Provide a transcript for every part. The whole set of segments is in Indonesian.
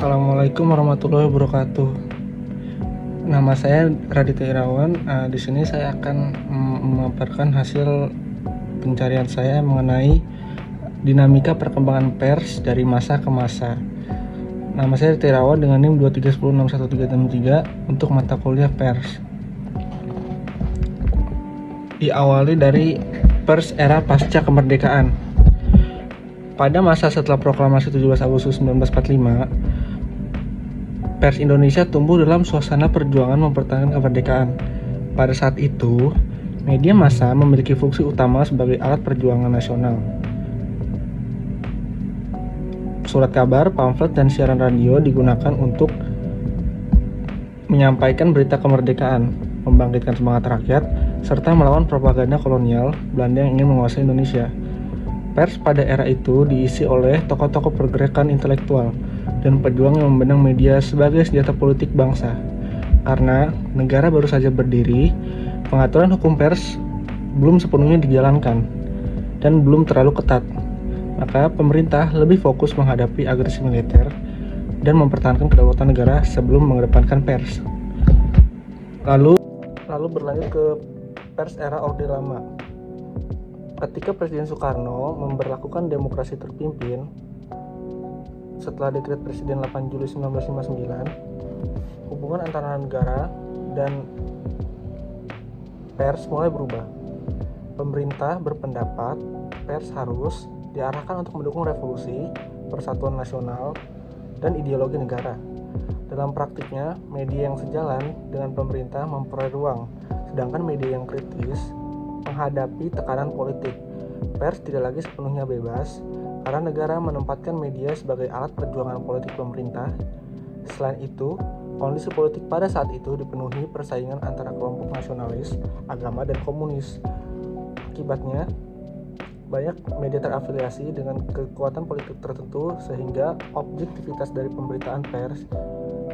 Assalamualaikum warahmatullahi wabarakatuh. Nama saya Raditya Irawan. Di sini saya akan memaparkan hasil pencarian saya mengenai dinamika perkembangan pers dari masa ke masa. Nama saya Raditya Irawan dengan NIM 231061363 untuk mata kuliah pers. Diawali dari pers era pasca kemerdekaan. Pada masa setelah proklamasi 17 Agustus 1945, pers Indonesia tumbuh dalam suasana perjuangan mempertahankan kemerdekaan. Pada saat itu, media massa memiliki fungsi utama sebagai alat perjuangan nasional. Surat kabar, pamflet, dan siaran radio digunakan untuk menyampaikan berita kemerdekaan, membangkitkan semangat rakyat, serta melawan propaganda kolonial Belanda yang ingin menguasai Indonesia. Pers pada era itu diisi oleh tokoh-tokoh pergerakan intelektual dan pejuang yang memandang media sebagai senjata politik bangsa. Karena negara baru saja berdiri, pengaturan hukum pers belum sepenuhnya dijalankan dan belum terlalu ketat. Maka pemerintah lebih fokus menghadapi agresi militer dan mempertahankan kedaulatan negara sebelum mengedepankan pers. Lalu berlanjut ke pers era Orde Lama. Ketika Presiden Soekarno memberlakukan demokrasi terpimpin setelah dekret Presiden 8 Juli 1959, hubungan antara negara dan pers mulai berubah. Pemerintah berpendapat pers harus diarahkan untuk mendukung revolusi, persatuan nasional, dan ideologi negara. Dalam praktiknya, media yang sejalan dengan pemerintah memperoleh ruang, sedangkan media yang kritis menghadapi tekanan politik. Pers tidak lagi sepenuhnya bebas karena negara menempatkan media sebagai alat perjuangan politik pemerintah. Selain itu, kondisi politik pada saat itu dipenuhi persaingan antara kelompok nasionalis, agama, dan komunis. Akibatnya, banyak media terafiliasi dengan kekuatan politik tertentu sehingga objektivitas dari pemberitaan pers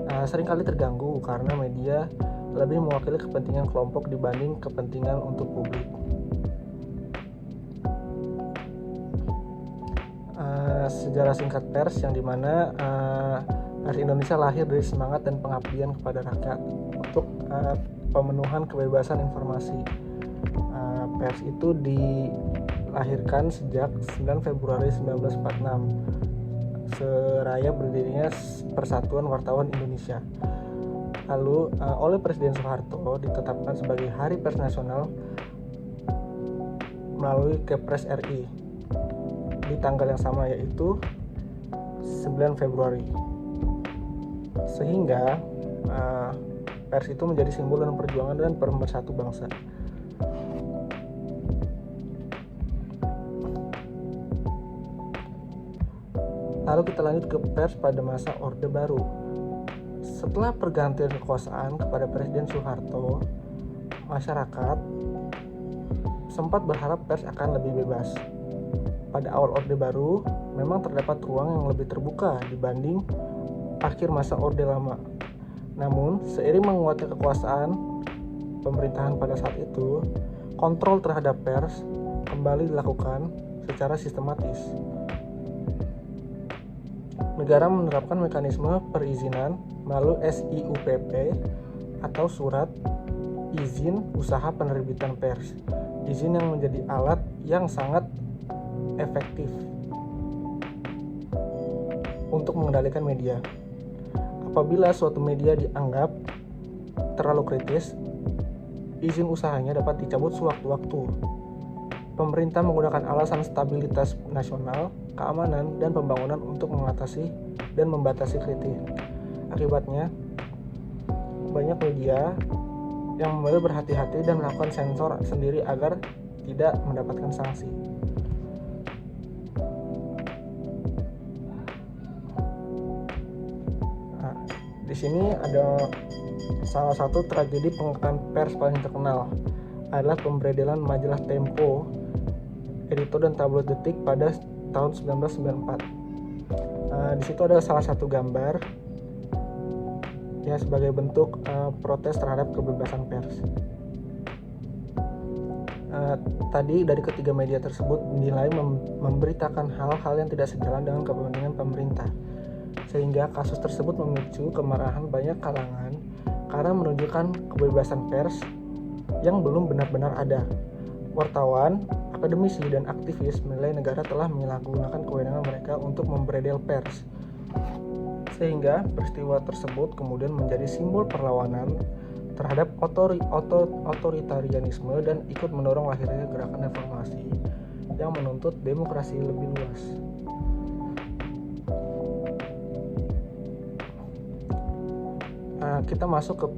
seringkali terganggu karena media lebih mewakili kepentingan kelompok dibanding kepentingan untuk publik. Sejarah singkat pers yang dimana pers Indonesia lahir dari semangat dan pengabdian kepada rakyat untuk pemenuhan kebebasan informasi. Pers itu dilahirkan sejak 9 Februari 1946 seraya berdirinya Persatuan Wartawan Indonesia. Lalu oleh Presiden Soeharto ditetapkan sebagai Hari Pers Nasional melalui Kepres RI di tanggal yang sama, yaitu 9 Februari. Sehingga pers itu menjadi simbol dalam perjuangan dan pemersatu bangsa. Lalu kita lanjut ke pers pada masa Orde Baru. Setelah pergantian kekuasaan kepada Presiden Soeharto, masyarakat sempat berharap pers akan lebih bebas. Pada awal Orde Baru, memang terdapat ruang yang lebih terbuka dibanding akhir masa Orde Lama. Namun, seiring menguatnya kekuasaan pemerintahan pada saat itu, kontrol terhadap pers kembali dilakukan secara sistematis. Negara menerapkan mekanisme perizinan melalui SIUPP atau Surat Izin Usaha Penerbitan Pers. Izin yang menjadi alat yang sangat efektif untuk mengendalikan media. Apabila suatu media dianggap terlalu kritis, izin usahanya dapat dicabut sewaktu-waktu. Pemerintah menggunakan alasan stabilitas nasional, keamanan, dan pembangunan untuk mengatasi dan membatasi kritik. Akibatnya, banyak media yang mulai berhati-hati dan melakukan sensor sendiri agar tidak mendapatkan sanksi. Di sini ada salah satu tragedi pengangkatan pers paling terkenal adalah pemberedelan majalah Tempo, editor dan tabloid Detik pada tahun 1994. Di situ ada salah satu gambar ya sebagai bentuk protes terhadap kebebasan pers. Tadi dari ketiga media tersebut dinilai memberitakan hal-hal yang tidak sejalan dengan kepentingan pemerintah. sehingga kasus tersebut memicu kemarahan banyak kalangan karena menunjukkan kebebasan pers yang belum benar-benar ada. Wartawan, akademisi, dan aktivis menilai negara telah menyalahgunakan kewenangan mereka untuk memberedel pers, sehingga peristiwa tersebut kemudian menjadi simbol perlawanan terhadap otoritarianisme dan ikut mendorong lahirnya gerakan reformasi yang menuntut demokrasi lebih luas. Kita masuk ke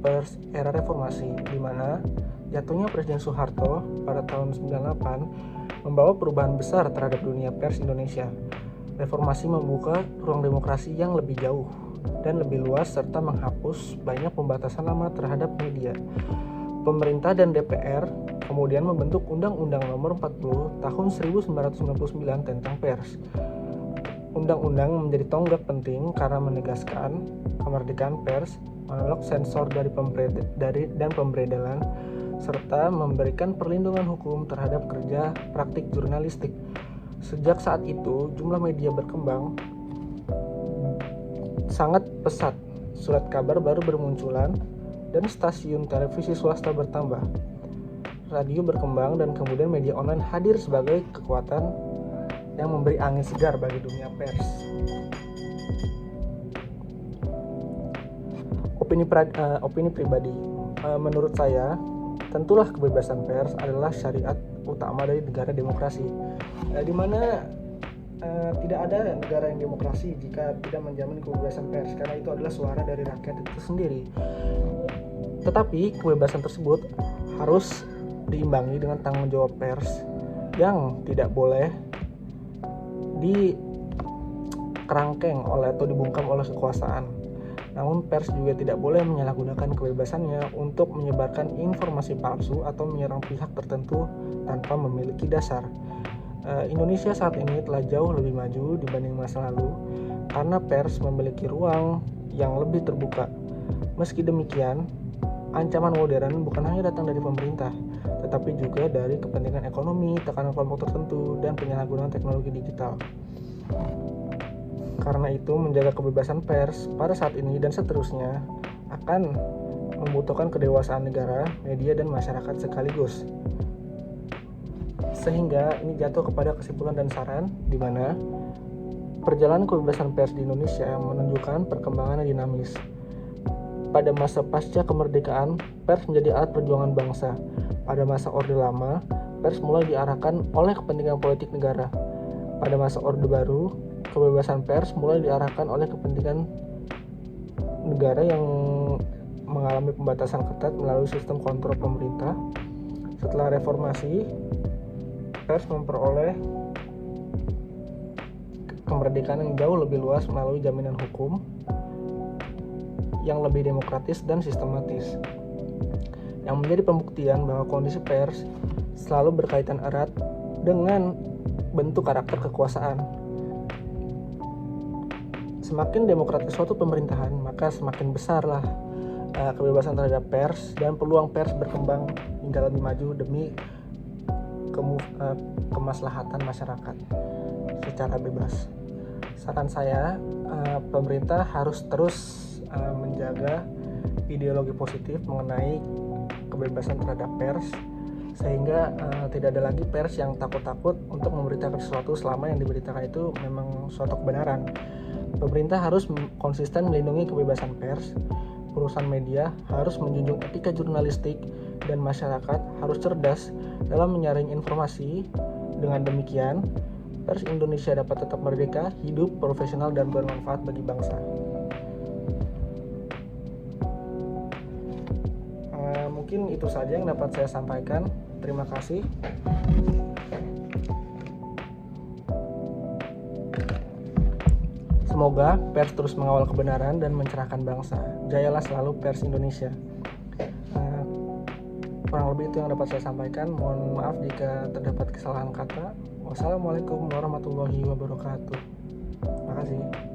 era reformasi, di mana jatuhnya Presiden Soeharto pada tahun 98 membawa perubahan besar terhadap dunia pers Indonesia. Reformasi membuka ruang demokrasi yang lebih jauh dan lebih luas serta menghapus banyak pembatasan lama terhadap media. Pemerintah dan DPR kemudian membentuk Undang-Undang Nomor 40 Tahun 1999 tentang pers. Undang-undang menjadi tonggak penting karena menegaskan kemerdekaan pers, menolak sensor dan pemberedelan, serta memberikan perlindungan hukum terhadap kerja praktik jurnalistik. Sejak saat itu, jumlah media berkembang sangat pesat, surat kabar baru bermunculan, dan stasiun televisi swasta bertambah. Radio berkembang dan kemudian media online hadir sebagai kekuatan yang memberi angin segar bagi dunia pers. Opini pribadi, menurut saya, tentulah kebebasan pers adalah syariat utama dari negara demokrasi, di mana tidak ada negara yang demokrasi jika tidak menjamin kebebasan pers, karena itu adalah suara dari rakyat itu sendiri. Tetapi kebebasan tersebut harus diimbangi dengan tanggung jawab pers yang tidak boleh dikerangkeng atau dibungkam oleh kekuasaan. Namun pers juga tidak boleh menyalahgunakan kebebasannya untuk menyebarkan informasi palsu atau menyerang pihak tertentu tanpa memiliki dasar. Indonesia saat ini telah jauh lebih maju dibanding masa lalu karena pers memiliki ruang yang lebih terbuka. Meski demikian, ancaman modern bukan hanya datang dari pemerintah, tetapi juga dari kepentingan ekonomi, tekanan kelompok tertentu, dan penyalahgunaan teknologi digital. Karena itu, menjaga kebebasan pers pada saat ini dan seterusnya akan membutuhkan kedewasaan negara, media, dan masyarakat sekaligus. Sehingga ini jatuh kepada kesimpulan dan saran di mana perjalanan kebebasan pers di Indonesia menunjukkan perkembangan yang dinamis. Pada masa pasca kemerdekaan, pers menjadi alat perjuangan bangsa. Pada masa Orde Lama, pers mulai diarahkan oleh kepentingan politik negara. Pada masa Orde Baru, kebebasan pers mulai diarahkan oleh kepentingan negara yang mengalami pembatasan ketat melalui sistem kontrol pemerintah. Setelah reformasi, pers memperoleh kemerdekaan yang jauh lebih luas melalui jaminan hukum yang lebih demokratis dan sistematis, yang menjadi pembuktian bahwa kondisi pers selalu berkaitan erat dengan bentuk karakter kekuasaan. Semakin demokratis suatu pemerintahan, maka semakin besarlah kebebasan terhadap pers dan peluang pers berkembang hingga lebih maju demi kemaslahatan masyarakat secara bebas. Saran saya, pemerintah harus terus menjaga ideologi positif mengenai kebebasan terhadap pers, sehingga tidak ada lagi pers yang takut-takut untuk memberitakan sesuatu selama yang diberitakan itu memang suatu kebenaran. Pemerintah harus konsisten melindungi kebebasan pers, perusahaan media harus menjunjung etika jurnalistik, dan masyarakat harus cerdas dalam menyaring informasi. Dengan demikian, pers Indonesia dapat tetap merdeka, hidup, profesional, dan bermanfaat bagi bangsa. Mungkin itu saja yang dapat saya sampaikan. Terima kasih. Semoga pers terus mengawal kebenaran dan mencerahkan bangsa. Jayalah selalu pers Indonesia. Kurang lebih itu yang dapat saya sampaikan. Mohon maaf jika terdapat kesalahan kata. Wassalamualaikum warahmatullahi wabarakatuh. Terima kasih.